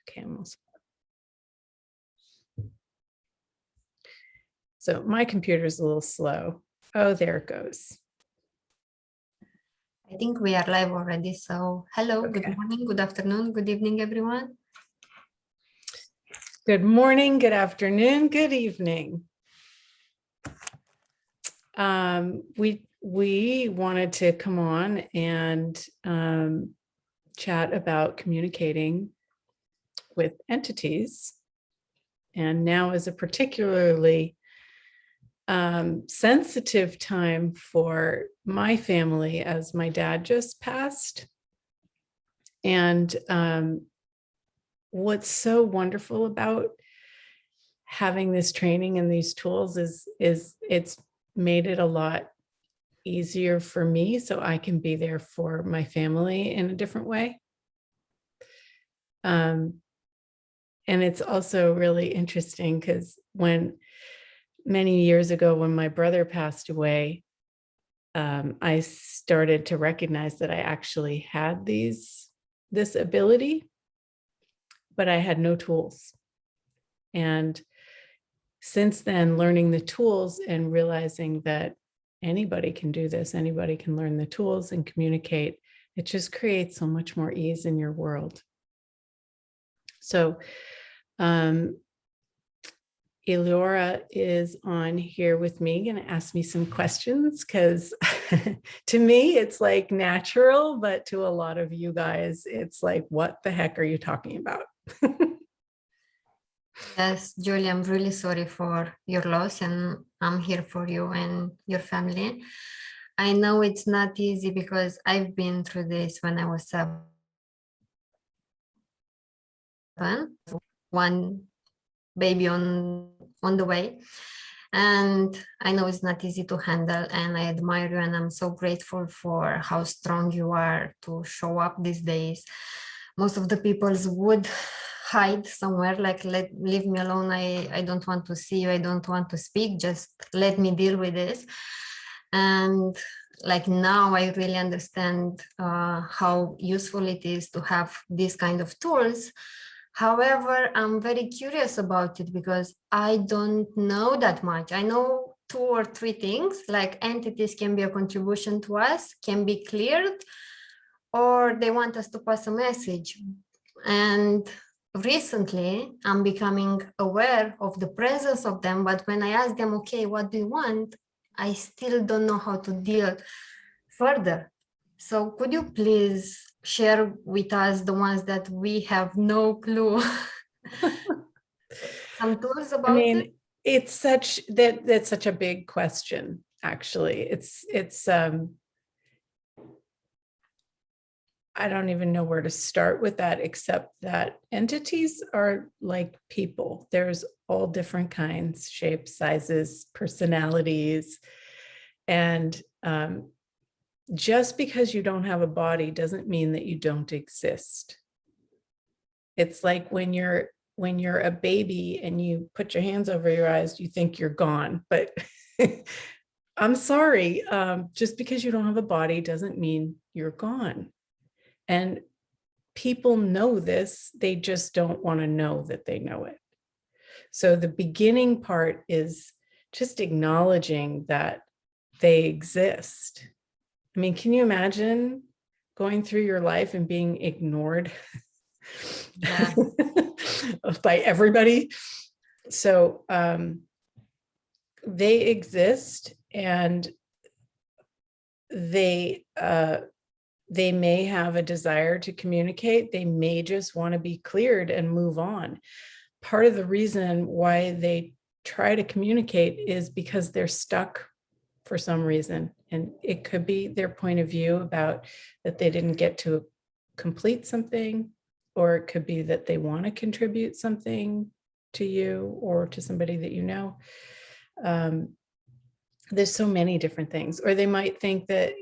Okay, almost. So my computer is a little slow. Oh, there it goes. I think we are live already. So hello, Okay. Good morning, good afternoon, good evening, everyone. Good morning, good afternoon, good evening. We wanted to come on and chat about communicating with entities. And now is a particularly sensitive time for my family, as my dad just passed. And what's so wonderful about having this training and these tools is it's made it a lot easier for me, so I can be there for my family in a different way. And it's also really interesting because many years ago, when my brother passed away, I started to recognize that I actually had this ability, but I had no tools. And since then, learning the tools and realizing that anybody can do this, anybody can learn the tools and communicate, it just creates so much more ease in your world. So Eleora is on here with me, going to ask me some questions because to me, it's like natural, but to a lot of you guys, it's like, what the heck are you talking about? Yes, Julie, I'm really sorry for your loss, and I'm here for you and your family. I know it's not easy because I've been through this when I was 7. One baby on the way. And I know it's not easy to handle, and I admire you, and I'm so grateful for how strong you are to show up these days. Most of the peoples would hide somewhere, like, leave me alone, I don't want to see you, I don't want to speak, just let me deal with this. And like now I really understand how useful it is to have these kind of tools. However, I'm very curious about it because I don't know that much. I know 2 or 3 things, like entities can be a contribution to us, can be cleared, or they want us to pass a message. And recently, I'm becoming aware of the presence of them. But when I ask them, okay, what do you want? I still don't know how to deal further. So could you please share with us the ones that we have no clue? Some tools about it? It's that's such a big question, actually. It's I don't even know where to start with that, except that entities are like people. There's all different kinds, shapes, sizes, personalities. And just because you don't have a body doesn't mean that you don't exist. It's like when you're a baby and you put your hands over your eyes, you think you're gone. But I'm sorry, just because you don't have a body doesn't mean you're gone. And people know this, they just don't want to know that they know it. So the beginning part is just acknowledging that they exist. I mean, can you imagine going through your life and being ignored Yeah. by everybody? So they exist, and they may have a desire to communicate. They may just want to be cleared and move on. Part of the reason why they try to communicate is because they're stuck for some reason. And it could be their point of view about that they didn't get to complete something, or it could be that they want to contribute something to you or to somebody that you know. There's so many different things. Or they might think that,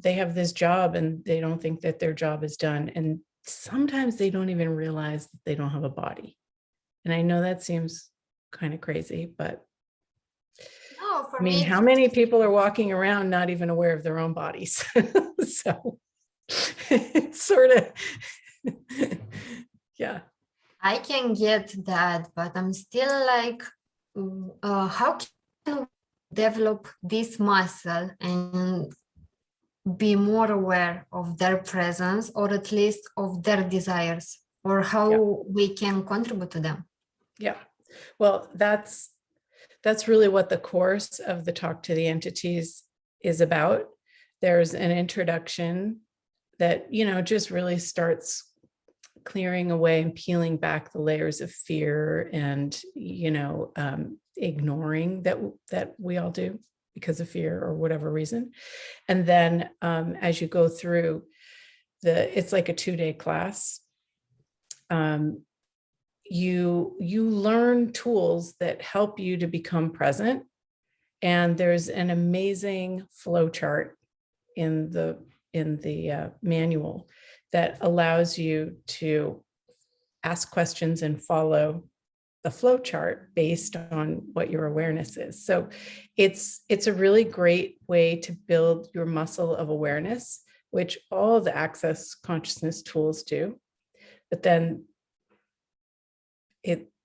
they have this job and they don't think that their job is done. And sometimes they don't even realize that they don't have a body. And I know that seems kind of crazy, but No, for me, how many people are walking around not even aware of their own bodies? So it's sort of, yeah. I can get that, but I'm still like, how can we develop this muscle and be more aware of their presence, or at least of their desires, or Yeah. how we can contribute to them? Yeah. Well, that's really what the course of the Talk to the Entities is about. There's an introduction that, just really starts clearing away and peeling back the layers of fear and, ignoring that we all do because of fear or whatever reason. And then as you go through it's like a 2-day class. You learn tools that help you to become present. And there's an amazing flow chart in the manual that allows you to ask questions and follow the flow chart based on what your awareness is. So it's a really great way to build your muscle of awareness, which all of the Access Consciousness tools do. But then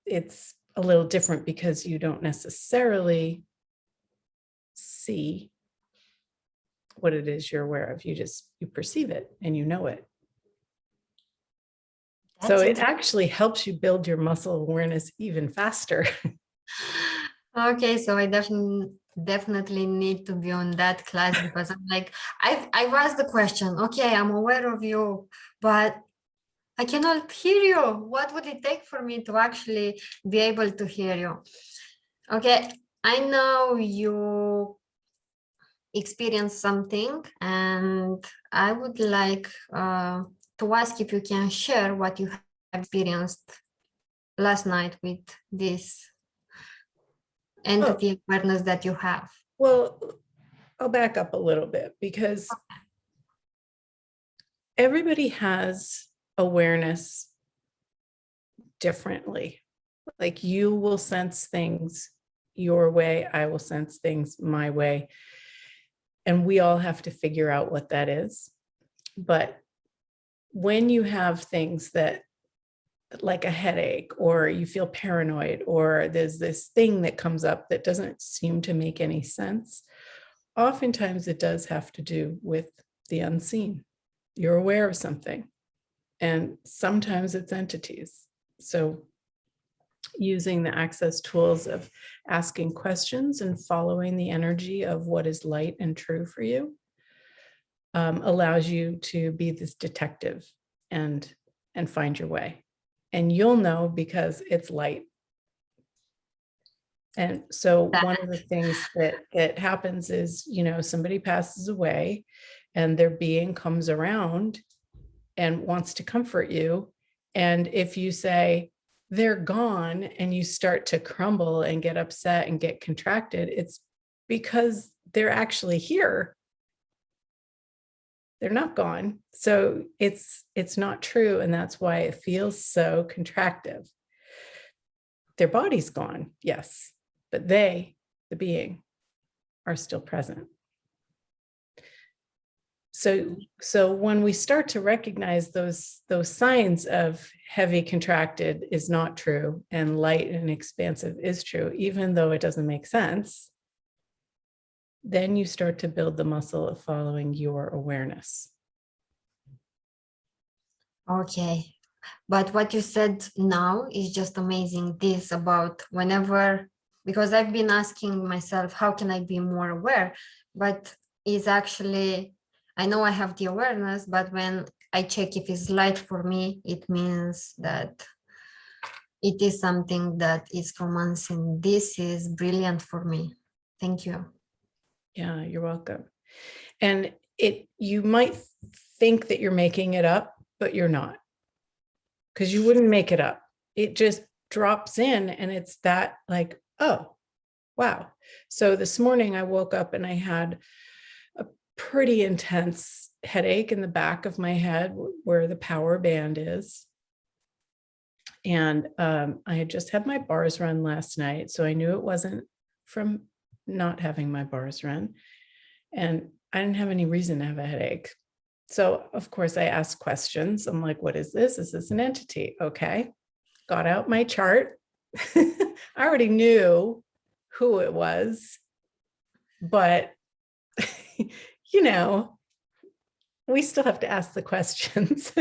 it's a little different because you don't necessarily see what it is you're aware of. You perceive it and you know it. So That's it actually helps you build your muscle awareness even faster. Okay, so I definitely need to be on that class, because I'm like, I've asked the question, okay, I'm aware of you, but I cannot hear you. What would it take for me to actually be able to hear you? Okay, I know you experienced something, and I would like to ask if you can share what you have experienced last night with this entity awareness that you have. Well, I'll back up a little bit because everybody has awareness differently. Like you will sense things your way, I will sense things my way. And we all have to figure out what that is. But when you have things that, like a headache, or you feel paranoid, or there's this thing that comes up that doesn't seem to make any sense, oftentimes it does have to do with the unseen. You're aware of something, and sometimes it's entities. So using the access tools of asking questions and following the energy of what is light and true for you allows you to be this detective and find your way. And you'll know because it's light. And so one of the things that happens is, somebody passes away and their being comes around and wants to comfort you. And if you say, they're gone, and you start to crumble and get upset and get contracted, it's because they're actually here. They're not gone. So it's not true. And that's why it feels so contractive. Their body's gone, yes, but they, the being, are still present. So when we start to recognize those signs of heavy contracted is not true and light and expansive is true, even though it doesn't make sense, then you start to build the muscle of following your awareness. Okay. But what you said now is just amazing. This about whenever, because I've been asking myself, how can I be more aware? But it's actually, I know I have the awareness, but when I check if it's light for me, it means that it is something that is from unseen. This is brilliant for me. Thank you. Yeah, you're welcome. And you might think that you're making it up, but you're not. Because you wouldn't make it up. It just drops in and it's that like, oh, wow. So this morning I woke up and I had a pretty intense headache in the back of my head where the power band is. And I had just had my bars run last night. So I knew it wasn't from not having my bars run. And I didn't have any reason to have a headache. So of course I asked questions. I'm like, what is this? Is this an entity? Okay, got out my chart. I already knew who it was, but we still have to ask the questions.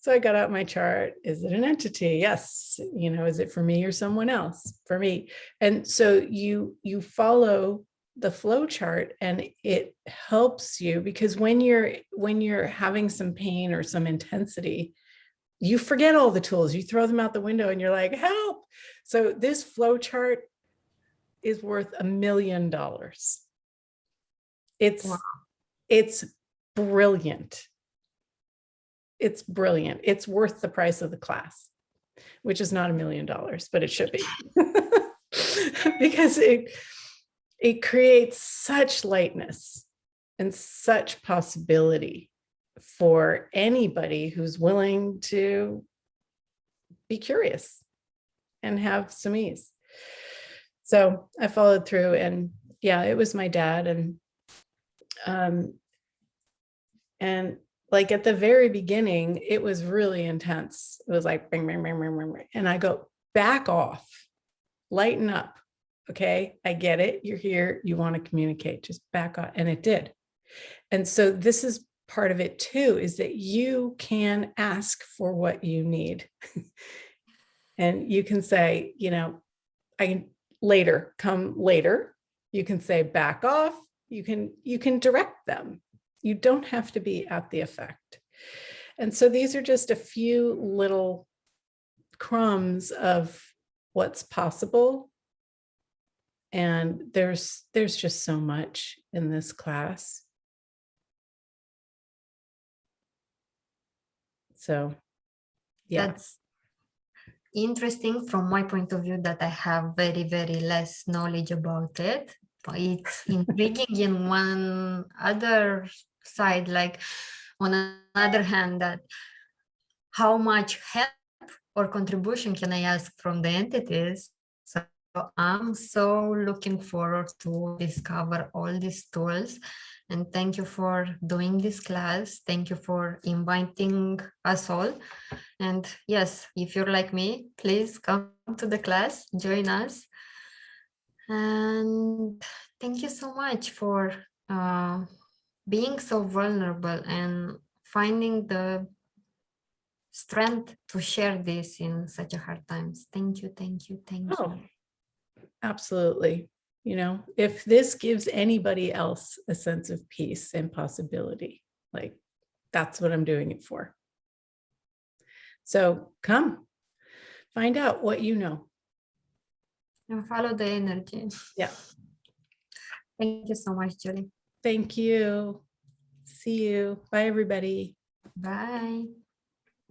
So I got out my chart. Is it an entity? Yes. Is it for me or someone else? For me. And so you follow the flow chart, and it helps you, because when you're having some pain or some intensity, you forget all the tools, you throw them out the window, and you're like, help. So this flow chart is worth $1 million. Wow. It's brilliant. It's brilliant. It's worth the price of the class, which is not $1 million, but it should be. Because it creates such lightness and such possibility for anybody who's willing to be curious and have some ease. So I followed through, and yeah, it was my dad. And like at the very beginning, it was really intense. It was like, bing, bing, bing, bing, bing, bing. And I go, back off, lighten up. Okay, I get it. You're here. You want to communicate. Just back off. And it did. And so this is part of it too, is that you can ask for what you need. And you can say, I can come later. You can say back off. You can direct them. You don't have to be at the effect. And so these are just a few little crumbs of what's possible. And there's just so much in this class. So, yeah. That's interesting from my point of view, that I have very, very less knowledge about it. But it's intriguing in one other side, like on another hand, that how much help or contribution can I ask from the entities? So I'm so looking forward to discover all these tools. And thank you for doing this class. Thank you for inviting us all. And yes, if you're like me, please come to the class, join us. And thank you so much for being so vulnerable and finding the strength to share this in such a hard times. Thank you, thank you, thank you. Oh, absolutely. If this gives anybody else a sense of peace and possibility, like that's what I'm doing it for. So come, find out what you know. And follow the energy. Yeah. Thank you so much, Julie. Thank you. See you. Bye, everybody. Bye.